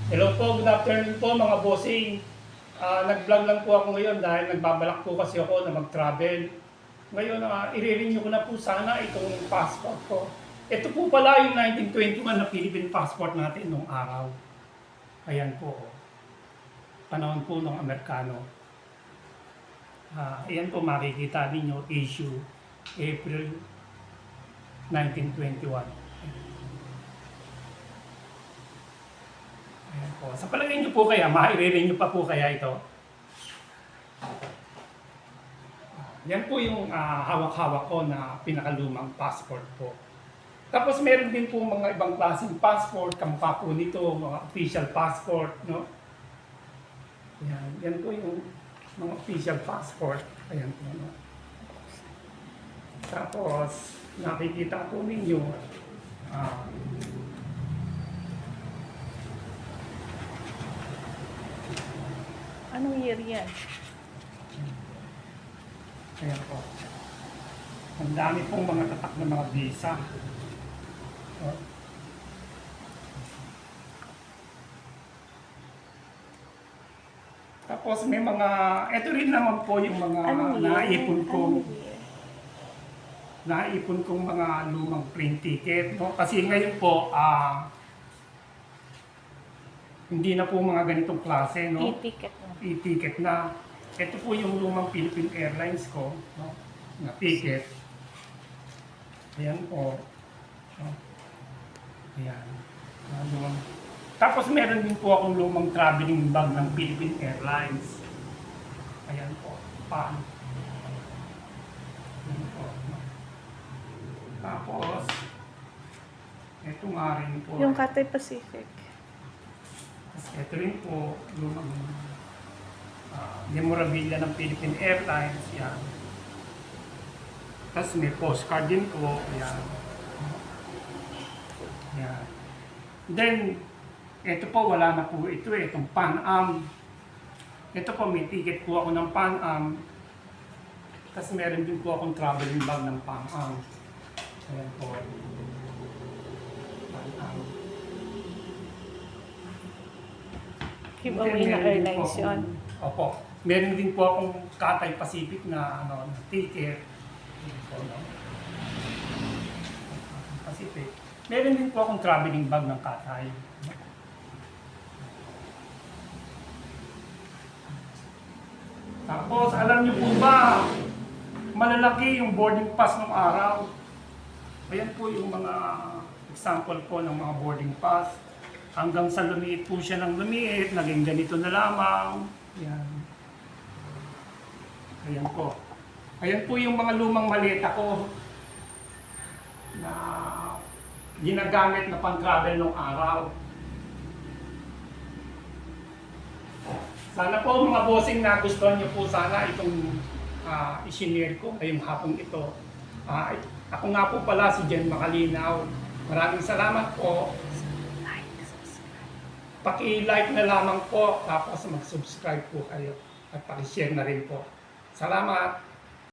Hello po, good afternoon po mga bossing. Nag-vlog lang po ako ngayon dahil nagbabalak po kasi ako na mag-travel. Ngayon, i-renew ko na po sana itong passport ko. Ito po pala yung 1921 na Philippine passport natin nung araw. Ayan po. Panahon po ng Amerikano. Ayan po makikita ninyo, issue April 1921. Ayan po. Sa palagay niyo po kaya, ma-renew pa po kaya ito? Yan po yung hawak-hawak ko na pinakalumang passport po. Tapos meron din po mga ibang klaseng passport, kamukha po nito, mga official passport, no? Yan po yung mga official passport. Ayan po, no? Tapos, nakikita po ninyo, Anong year yan? ayan po. Ang dami pong mga tatak na mga visa. Oh. Tapos may mga, ito rin naman po yung mga naipon kong mga lumang plane ticket, no? Kasi ngayon po, hindi na po mga ganitong klase, no? E-ticket na. E-ticket na. Ito po yung lumang Philippine Airlines ko, no? Na ticket. Ayan po. No? Ayan. Lumang. Tapos meron din po akong lumang traveling bag ng Philippine Airlines. Ayan po. Ayan po. Tapos, ito nga rin po. Yung Cathay Pacific. Tapos ito rin po, lumang memorabilia ng Philippine Airlines. Yan. Tapos may postcard din po. Ayan. Ayan. Then, ito po, wala na po ito eh, itong Pan Am. Ito po, may ticket po ako ng Pan Am. Tapos meron din po akong traveling bag ng Pan Am. Ayan po. Pan Am. Giveaway na airlines yun. Opo. Meron din po akong Cathay Pacific na ticket. Ayan po, no? Pacific. Meron din po akong traveling bag ng Cathay. Tapos, alam niyo po ba, malalaki yung boarding pass ng araw. Ayan po yung mga example po ng mga boarding pass. Hanggang sa lumiit po siya ng lumiit, naging ganito na lamang. Ayan. Ayan po. Ayan po yung mga lumang maleta ko na ginagamit na pang-travel ng araw. Sana po mga bossing na gustuhan niyo po sana itong i-share ko ngayong hapong ito. Ako nga po pala si Jen Makalinaw. Maraming salamat po. Paki-like na lamang po tapos mag-subscribe po kayo at paki-share na rin po. Salamat!